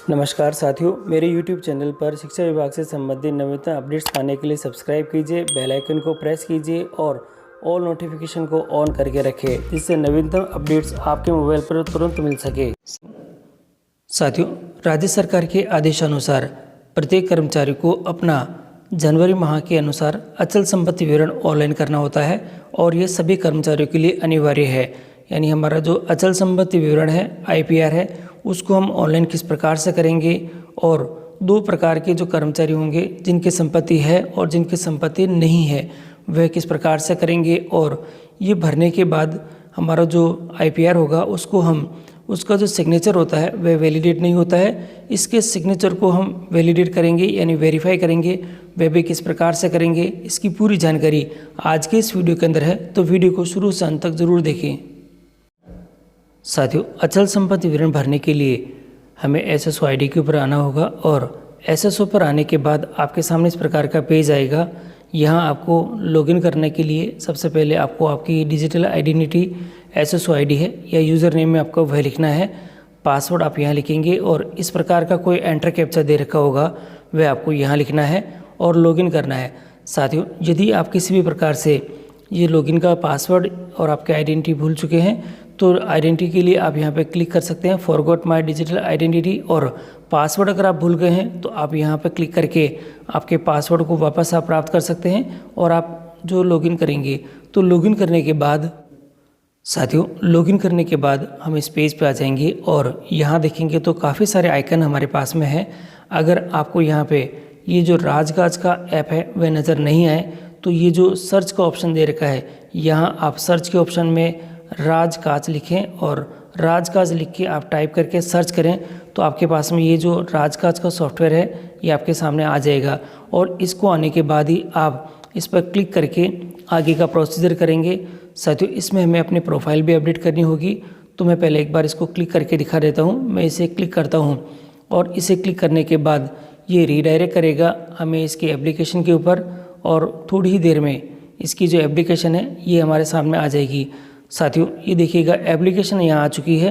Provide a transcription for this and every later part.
नमस्कार साथियों, मेरे YouTube चैनल पर शिक्षा विभाग से संबंधित नवीनतम अपडेट्स पाने के लिए सब्सक्राइब कीजिए, बेल आइकन को प्रेस कीजिए और ऑल नोटिफिकेशन को ऑन करके रखें, जिससे नवीनतम अपडेट्स आपके मोबाइल पर तुरंत मिल सके। साथियों, राज्य सरकार के आदेशानुसार प्रत्येक कर्मचारी को अपना जनवरी माह के अनुसार अचल संपत्ति विवरण ऑनलाइन करना होता है और ये सभी कर्मचारियों के लिए अनिवार्य है। यानी हमारा जो अचल संपत्ति विवरण है, IPR है, उसको हम ऑनलाइन किस प्रकार से करेंगे और दो प्रकार के जो कर्मचारी होंगे जिनकी संपत्ति है और जिनकी संपत्ति नहीं है, वह किस प्रकार से करेंगे। और ये भरने के बाद हमारा जो IPR होगा उसका जो सिग्नेचर होता है वह वैलिडेट नहीं होता है। इसके सिग्नेचर को हम वैलिडेट करेंगे यानी वेरीफाई करेंगे, वह भी किस प्रकार से करेंगे, इसकी पूरी जानकारी आज के इस वीडियो के अंदर है, तो वीडियो को शुरू से अंत तक ज़रूर देखें। साथियों, अचल संपत्ति विवरण भरने के लिए हमें SSO ID के ऊपर आना होगा और SSO पर आने के बाद आपके सामने इस प्रकार का पेज आएगा। यहाँ आपको लॉगिन करने के लिए सबसे पहले आपको आपकी डिजिटल आइडेंटिटी SSO ID है या यूज़र नेम में आपको वह लिखना है। पासवर्ड आप यहाँ लिखेंगे और इस प्रकार का कोई एंटर कैप्चा दे रखा होगा वह आपको यहाँ लिखना है और लॉगिन करना है। साथियों, यदि आप किसी भी प्रकार से ये लॉगिन का पासवर्ड और आपके आइडेंटिटी भूल चुके हैं तो आइडेंटिटी के लिए आप यहाँ पे क्लिक कर सकते हैं, फॉरगॉट माय डिजिटल आइडेंटिटी। और पासवर्ड अगर आप भूल गए हैं तो आप यहाँ पे क्लिक करके आपके पासवर्ड को वापस आप प्राप्त कर सकते हैं और आप जो लॉगिन करेंगे तो लॉगिन करने के बाद साथियों, लॉगिन करने के बाद हम इस पेज पे आ जाएंगे और यहाँ देखेंगे तो काफ़ी सारे आइकन हमारे पास में है। अगर आपको यहाँ पे ये जो राजकाज का ऐप है वह नज़र नहीं आए तो ये जो सर्च का ऑप्शन दे रखा है, यहाँ आप सर्च के ऑप्शन में राजकाज लिखें और राजकाज लिख के आप टाइप करके सर्च करें तो आपके पास में ये जो राजकाज का सॉफ्टवेयर है ये आपके सामने आ जाएगा। और इसको आने के बाद ही आप इस पर क्लिक करके आगे का प्रोसीजर करेंगे। साथियों, इसमें हमें अपनी प्रोफाइल भी अपडेट करनी होगी, तो मैं पहले एक बार इसको क्लिक करके दिखा देता हूँ। मैं इसे क्लिक करता हूँ और इसे क्लिक करने के बाद ये रीडायरेक्ट करेगा हमें इसके एप्लीकेशन के ऊपर और थोड़ी ही देर में इसकी जो एप्लीकेशन है ये हमारे सामने आ जाएगी। साथियों, ये देखिएगा एप्लीकेशन यहाँ आ चुकी है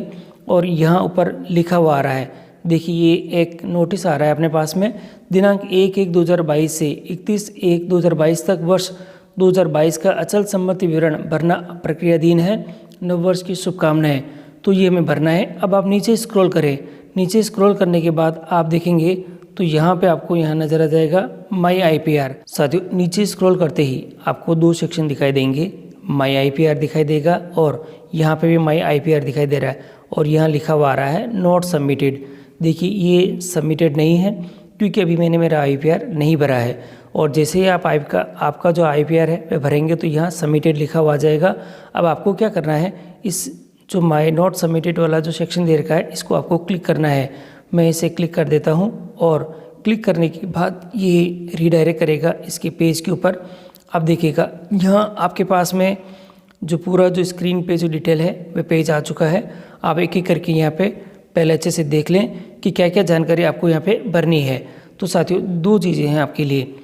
और यहाँ ऊपर लिखा हुआ आ रहा है। देखिए, ये एक नोटिस आ रहा है अपने पास में, दिनांक 1/1/2022 से 31/1/2022 तक वर्ष 2022 का अचल संपत्ति विवरण भरना प्रक्रियाधीन है। नव वर्ष की शुभकामनाएं। तो ये हमें भरना है। अब आप नीचे स्क्रॉल करें। नीचे स्क्रॉल करने के बाद आप देखेंगे तो यहाँ पे आपको यहाँ नजर आ जाएगा माई IPR। साथियों, नीचे स्क्रॉल करते ही आपको दो सेक्शन दिखाई देंगे, माई IPR दिखाई देगा और यहाँ पे भी माई IPR दिखाई दे रहा है और यहाँ लिखा हुआ आ रहा है नॉट सबमिटेड। देखिए, ये सबमिटेड नहीं है क्योंकि अभी मैंने मेरा IPR नहीं भरा है। और जैसे ही आप आपका जो IPR है वह भरेंगे तो यहाँ सबमिटेड लिखा हुआ आ जाएगा। अब आपको क्या करना है, इस जो माई नॉट सबमिटेड वाला जो सेक्शन दे रखा है इसको आपको क्लिक करना है। मैं इसे क्लिक कर देता हूँ और क्लिक करने के बाद ये रीडायरेक्ट करेगा इसके पेज के ऊपर। अब देखिएगा यहाँ आपके पास में जो पूरा जो स्क्रीन पे जो डिटेल है वह पेज आ चुका है। आप एक एक करके यहाँ पे पहले अच्छे से देख लें कि क्या क्या जानकारी आपको यहाँ पे भरनी है। तो साथियों, दो चीज़ें हैं आपके लिए।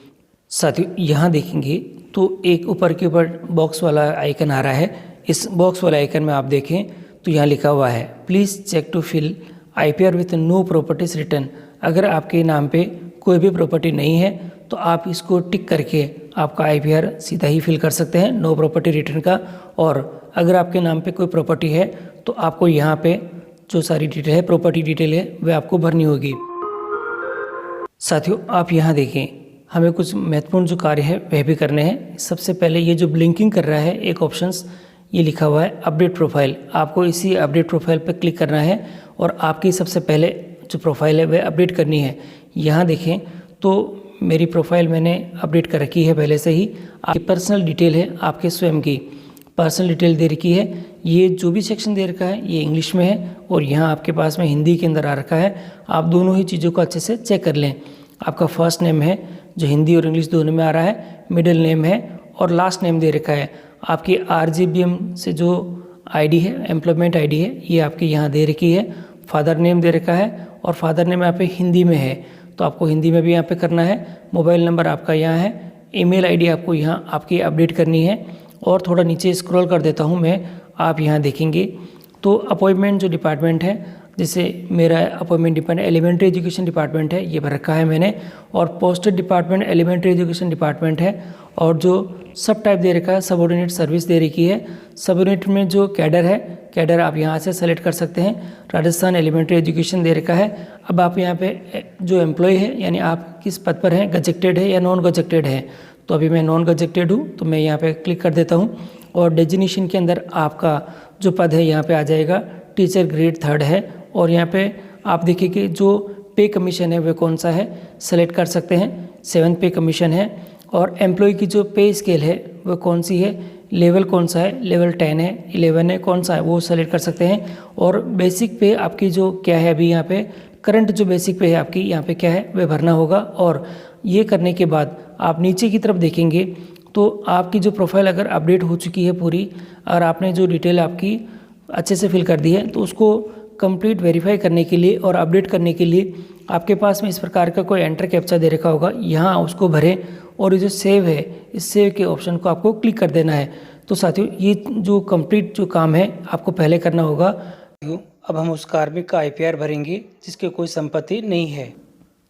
साथियों, यहाँ देखेंगे तो एक ऊपर के ऊपर बॉक्स वाला आइकन आ रहा है। इस बॉक्स वाला आइकन में आप देखें तो यहाँ लिखा हुआ है please check to fill IPR with no properties return. अगर आपके नाम पे कोई भी प्रॉपर्टी नहीं है तो आप इसको टिक करके आपका IPR सीधा ही फिल कर सकते हैं, नो प्रॉपर्टी रिटर्न का। और अगर आपके नाम पे कोई प्रॉपर्टी है तो आपको यहाँ पे जो सारी डिटेल है, प्रॉपर्टी डिटेल है, वह आपको भरनी होगी। साथियों, आप यहाँ देखें, हमें कुछ महत्वपूर्ण जो कार्य है वह भी करने हैं। सबसे पहले ये जो ब्लिंकिंग कर रहा है एक ऑप्शंस, ये लिखा हुआ है अपडेट प्रोफाइल। आपको इसी अपडेट प्रोफाइल पर क्लिक करना है और आपकी सबसे पहले जो प्रोफाइल है वह अपडेट करनी है। यहाँ देखें तो मेरी प्रोफाइल मैंने अपडेट कर रखी है पहले से ही। आपकी पर्सनल डिटेल है, आपके स्वयं की पर्सनल डिटेल दे रखी है। ये जो भी सेक्शन दे रखा है ये इंग्लिश में है और यहाँ आपके पास में हिंदी के अंदर आ रखा है। आप दोनों ही चीज़ों को अच्छे से चेक कर लें। आपका फर्स्ट नेम है जो हिंदी और इंग्लिश दोनों में आ रहा है, मिडिल नेम है और लास्ट नेम दे रखा है। आपकी RGBM से जो ID है, एम्प्लॉयमेंट ID है, ये आपकी यहाँ दे रखी है। फादर नेम दे रखा है और फादर नेम यहाँ पे हिंदी में है तो आपको हिंदी में भी यहाँ पे करना है। मोबाइल नंबर आपका यहाँ है। ईमेल ID आपको यहाँ आपकी अपडेट करनी है। और थोड़ा नीचे स्क्रॉल कर देता हूँ मैं, आप यहाँ देखेंगे तो अपॉइंटमेंट जो डिपार्टमेंट है जैसे मेरा appointment department elementary education department है, ये भर रखा है मैंने, और posted department elementary education department है, और जो सब टाइप दे रखा है सबऑर्डिनेट सर्विस दे रखी है। सबऑर्डिनेट में जो कैडर है, कैडर आप यहाँ से सेलेक्ट कर सकते हैं, राजस्थान एलिमेंट्री एजुकेशन दे रखा है। अब आप यहाँ पे जो एम्प्लॉय है यानी आप किस पद पर हैं, गजेक्टेड है या नॉन गजेक्टेड है, तो अभी मैं नॉन गजेक्टेड हूँ तो मैं यहाँ पे क्लिक कर देता हूँ। और डेजिग्नेशन के अंदर आपका जो पद है यहाँ पे आ जाएगा टीचर ग्रेड 3 है, और यहाँ पे आप देखिए कि जो पे कमीशन है वह कौन सा है, सेलेक्ट कर सकते हैं, 7th पे कमीशन है। और एम्प्लॉय की जो पे स्केल है वह कौन सी है, लेवल कौन सा है, लेवल 10 है, 11 है, कौन सा है वो सेलेक्ट कर सकते हैं। और बेसिक पे आपकी जो क्या है अभी यहाँ पे करंट जो बेसिक पे है आपकी यहाँ पे क्या है वह भरना होगा। और ये करने के बाद आप नीचे की तरफ देखेंगे तो आपकी जो प्रोफाइल अगर अपडेट हो चुकी है पूरी, और आपने जो डिटेल आपकी अच्छे से फिल कर दी है, तो उसको कंप्लीट वेरीफाई करने के लिए और अपडेट करने के लिए आपके पास में इस प्रकार का कोई एंटर कैप्चा दे रखा होगा, यहाँ उसको भरें और ये जो सेव है इस सेव के ऑप्शन को आपको क्लिक कर देना है। तो साथियों ये जो कंप्लीट जो काम है आपको पहले करना होगा। अब हम उस कार्मिक का IPR भरेंगे जिसके कोई संपत्ति नहीं है।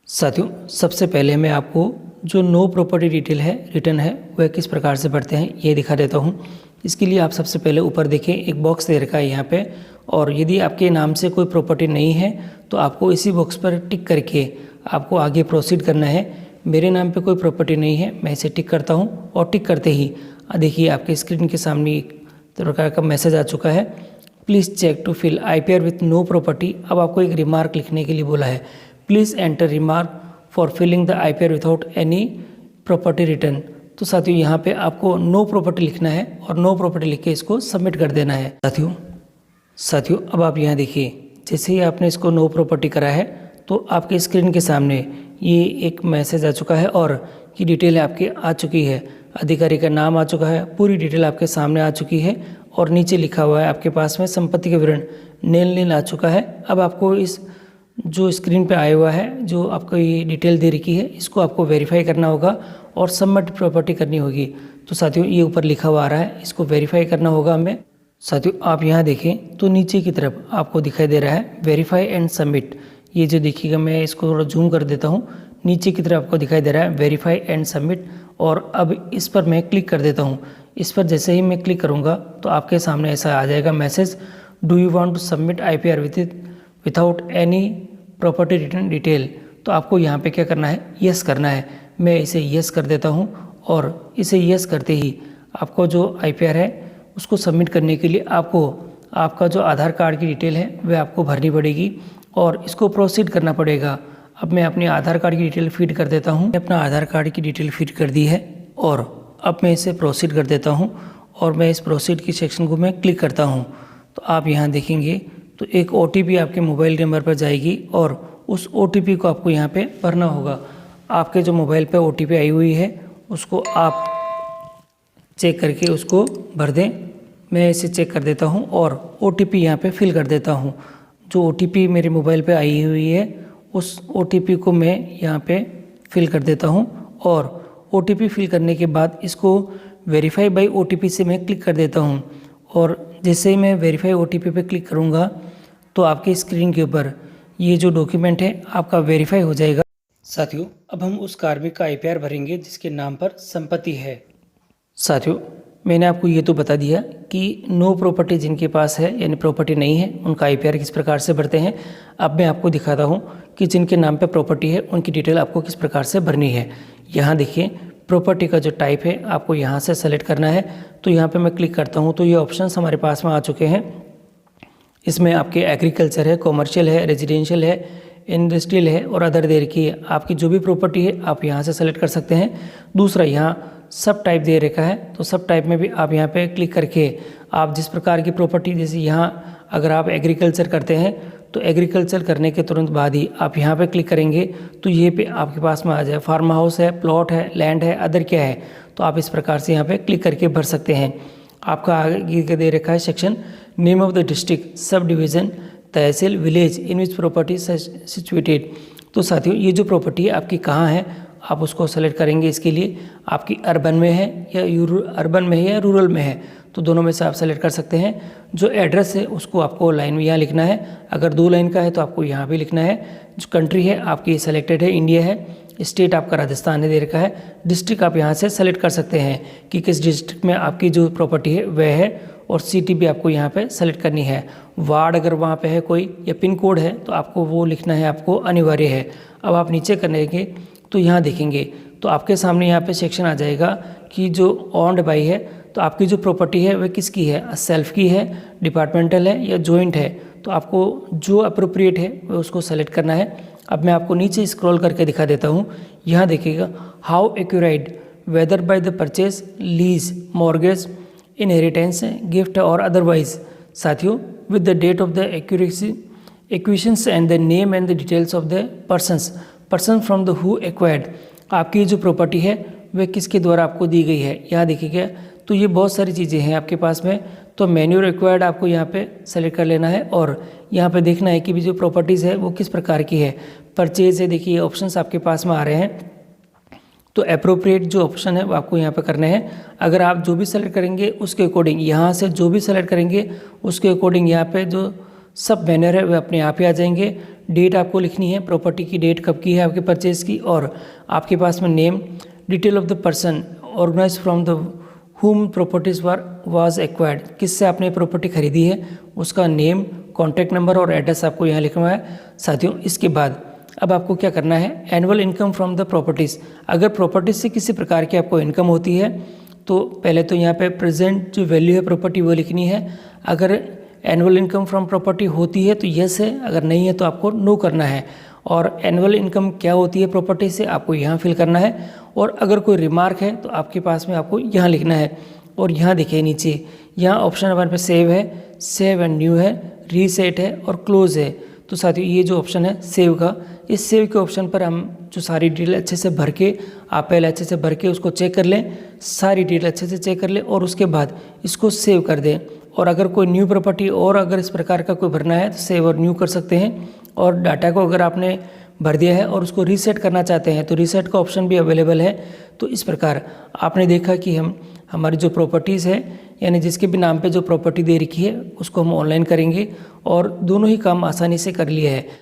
साथियों सबसे पहले मैं आपको जो नो प्रॉपर्टी डिटेल है रिटर्न है वह किस प्रकार से भरते हैं ये दिखा देता हूँ। इसके लिए आप सबसे पहले ऊपर देखें एक बॉक्स दे रखा है यहाँ पे, और यदि आपके नाम से कोई प्रॉपर्टी नहीं है तो आपको इसी बॉक्स पर टिक करके आपको आगे प्रोसीड करना है। मेरे नाम पे कोई प्रॉपर्टी नहीं है, मैं इसे टिक करता हूँ, और टिक करते ही देखिए आपके स्क्रीन के सामने एक प्रकार का मैसेज आ चुका है, please check to fill IPR with no property. अब आपको एक रिमार्क लिखने के लिए बोला है, please enter remark for filling the IPR without any property return. तो साथियों यहाँ पे आपको नो प्रॉपर्टी लिखना है और नो प्रॉपर्टी लिख के इसको सबमिट कर देना है। साथियों अब आप यहाँ देखिए, जैसे ही आपने इसको नो प्रॉपर्टी करा है तो आपके स्क्रीन के सामने ये एक मैसेज आ चुका है, और ये डिटेल आपकी आ चुकी है, अधिकारी का नाम आ चुका है, पूरी डिटेल आपके सामने आ चुकी है, और नीचे लिखा हुआ है आपके पास में संपत्ति का विवरण नील आ चुका है। अब आपको इस जो स्क्रीन पे आया हुआ है जो आपको ये डिटेल दे रखी है इसको आपको वेरीफाई करना होगा और सबमिट प्रॉपर्टी करनी होगी। तो साथियों ये ऊपर लिखा हुआ आ रहा है, इसको वेरीफाई करना होगा हमें। साथियों आप यहाँ देखें तो नीचे की तरफ आपको दिखाई दे रहा है वेरीफाई एंड सबमिट। ये जो देखिएगा मैं इसको थोड़ा जूम कर देता हूँ, नीचे की तरफ आपको दिखाई दे रहा है वेरीफाई एंड सबमिट, और अब इस पर मैं क्लिक कर देता हूँ। इस पर जैसे ही मैं क्लिक करूँगा तो आपके सामने ऐसा आ जाएगा message, do you want to submit IPR without any property return detail. तो आपको यहाँ पे क्या करना है, यस करना है। मैं इसे यस कर देता हूँ, और इसे यस करते ही आपको जो IPR है उसको सबमिट करने के लिए आपको आपका जो आधार कार्ड की डिटेल है वह आपको भरनी पड़ेगी और इसको प्रोसीड करना पड़ेगा। अब मैं अपने आधार कार्ड की डिटेल फीड कर देता हूँ। अपना आधार कार्ड की डिटेल फीड कर दी है, और अब मैं इसे प्रोसीड कर देता हूँ, और मैं इस प्रोसीड की सेक्शन को मैं क्लिक करता हूँ। तो आप यहाँ देखेंगे तो एक OTP आपके मोबाइल नंबर पर जाएगी, और उस OTP को आपको यहाँ पे भरना होगा। आपके जो मोबाइल पे OTP आई हुई है उसको आप चेक करके उसको भर दें। मैं इसे चेक कर देता हूँ और OTP यहाँ पे फिल कर देता हूँ। जो OTP मेरे मोबाइल पे आई हुई है उस OTP को मैं यहाँ पे फिल कर देता हूँ, और OTP फिल करने के बाद इसको वेरीफाई बाय OTP से मैं क्लिक कर देता हूँ। और जैसे ही मैं वेरीफाई OTP पे क्लिक करूँगा तो आपके स्क्रीन के ऊपर ये जो डॉक्यूमेंट है आपका वेरीफाई हो जाएगा। साथियों अब हम उस कार्मिक का IPR भरेंगे जिसके नाम पर संपत्ति है। साथियों मैंने आपको ये तो बता दिया कि नो प्रॉपर्टी जिनके पास है यानी प्रॉपर्टी नहीं है उनका IPR किस प्रकार से भरते हैं। अब मैं आपको दिखाता हूँ कि जिनके नाम पे प्रॉपर्टी है उनकी डिटेल आपको किस प्रकार से भरनी है। यहाँ देखिए प्रॉपर्टी का जो टाइप है आपको यहाँ से सेलेक्ट करना है। तो यहाँ पे मैं क्लिक करता हूँ तो ये ऑप्शंस हमारे पास में आ चुके हैं। इसमें आपके एग्रीकल्चर है, कॉमर्शियल है, रेजिडेंशियल है, इंडस्ट्रियल है और अदर दे रखी है। आपकी जो भी प्रॉपर्टी है आप यहाँ से सेलेक्ट कर सकते हैं। दूसरा यहाँ सब टाइप दे रखा है, तो सब टाइप में भी आप यहाँ पे क्लिक करके आप जिस प्रकार की प्रॉपर्टी, जैसे यहाँ अगर आप एग्रीकल्चर करते हैं तो एग्रीकल्चर करने के तुरंत बाद ही आप यहाँ पे क्लिक करेंगे तो ये पे आपके पास में आ जाए फार्म हाउस है, प्लॉट है, लैंड है, अदर क्या है। तो आप इस प्रकार से यहाँ पे क्लिक करके भर सकते हैं। आपका आगे दे रखा है section, name of the district, sub division, tehsil, village in which property situated. तो साथियों ये जो प्रॉपर्टी है आपकी कहाँ है आप उसको सेलेक्ट करेंगे। इसके लिए आपकी अर्बन में है या रूरल में है, तो दोनों में से आप सेलेक्ट कर सकते हैं। जो एड्रेस है उसको आपको लाइन में यहाँ लिखना है, अगर 2 लाइन का है तो आपको यहाँ भी लिखना है। जो कंट्री है आपकी सेलेक्टेड है, इंडिया है। स्टेट आपका राजस्थान है दे रखा है। डिस्ट्रिक्ट आप यहाँ से सेलेक्ट कर सकते हैं कि किस डिस्ट्रिक्ट में आपकी जो प्रॉपर्टी है वह है, और सिटी भी आपको यहाँ पे सेलेक्ट करनी है। वार्ड अगर वहाँ पे है कोई या पिन कोड है तो आपको वो लिखना है, आपको अनिवार्य है। अब आप नीचे करेंगे तो यहाँ देखेंगे तो आपके सामने यहाँ पे सेक्शन आ जाएगा कि जो ऑन्ड बाई है, तो आपकी जो प्रॉपर्टी है वह किसकी है, सेल्फ की है, डिपार्टमेंटल है या जॉइंट है। तो आपको जो अप्रोप्रिएट है वह उसको सेलेक्ट करना है। अब मैं आपको नीचे स्क्रॉल करके दिखा देता हूँ। यहाँ देखिएगा, how accurate whether by the purchase, lease, mortgage, inheritance, gift और अदरवाइज। साथियों, with the date of the acquisitions and the name and the details of the person from the who acquired. आपकी जो प्रॉपर्टी है वह किसके द्वारा आपको दी गई है, यहाँ देखिएगा। तो ये बहुत सारी चीज़ें हैं आपके पास में, तो मैन्योर एक्वायर्ड आपको यहाँ पे सेलेक्ट कर लेना है और यहाँ पे देखना है कि भी जो प्रॉपर्टीज़ है वो किस प्रकार की है। परचेज है, देखिए ऑप्शंस आपके पास में आ रहे हैं, तो अप्रोप्रिएट जो ऑप्शन है वो आपको यहाँ पे करने हैं। अगर आप जो भी सेलेक्ट करेंगे उसके अकॉर्डिंग, यहाँ से जो भी सेलेक्ट करेंगे उसके अकॉर्डिंग यहाँ पे जो सब बैनर है वे अपने आप ही आ जाएंगे। डेट आपको लिखनी है, प्रॉपर्टी की डेट कब की है आपके परचेज की, और आपके पास में name, detail of the person organise from the whom properties was acquired, किससे आपने प्रॉपर्टी खरीदी है उसका नेम, कॉन्टैक्ट नंबर और एड्रेस आपको यहाँ लिखना है। साथियों, इसके बाद अब आपको क्या करना है, annual income from the properties. अगर प्रॉपर्टीज से किसी प्रकार की आपको इनकम होती है तो पहले तो यहाँ पे प्रेजेंट जो वैल्यू है प्रॉपर्टी वो लिखनी है। अगर एनुअल इनकम फ्रॉम प्रॉपर्टी होती है तो यस है, अगर नहीं है तो आपको नो करना है। और एनुअल इनकम क्या होती है प्रॉपर्टी से आपको यहाँ फिल करना है। और अगर कोई रिमार्क है तो आपके पास में आपको यहाँ लिखना है। और यहाँ देखिए नीचे, यहाँ ऑप्शन नंबर पे सेव है, सेव एंड न्यू है, रीसेट है और क्लोज है। तो साथियों, ये जो ऑप्शन है सेव का, इस सेव के ऑप्शन पर हम जो सारी डिटेल अच्छे से भर के, आप पहले अच्छे से भर के उसको चेक कर लें, सारी डिटेल अच्छे से चेक कर लें और उसके बाद इसको सेव कर दें। और अगर कोई न्यू प्रॉपर्टी और अगर इस प्रकार का कोई भरना है तो सेव और न्यू कर सकते हैं। और डाटा को अगर आपने भर दिया है और उसको रीसेट करना चाहते हैं तो रीसेट का ऑप्शन भी अवेलेबल है। तो इस प्रकार आपने देखा कि हमारी जो प्रॉपर्टीज़ है, यानी जिसके भी नाम पे जो प्रॉपर्टी दे रखी है उसको हम ऑनलाइन करेंगे और दोनों ही काम आसानी से कर लिया है।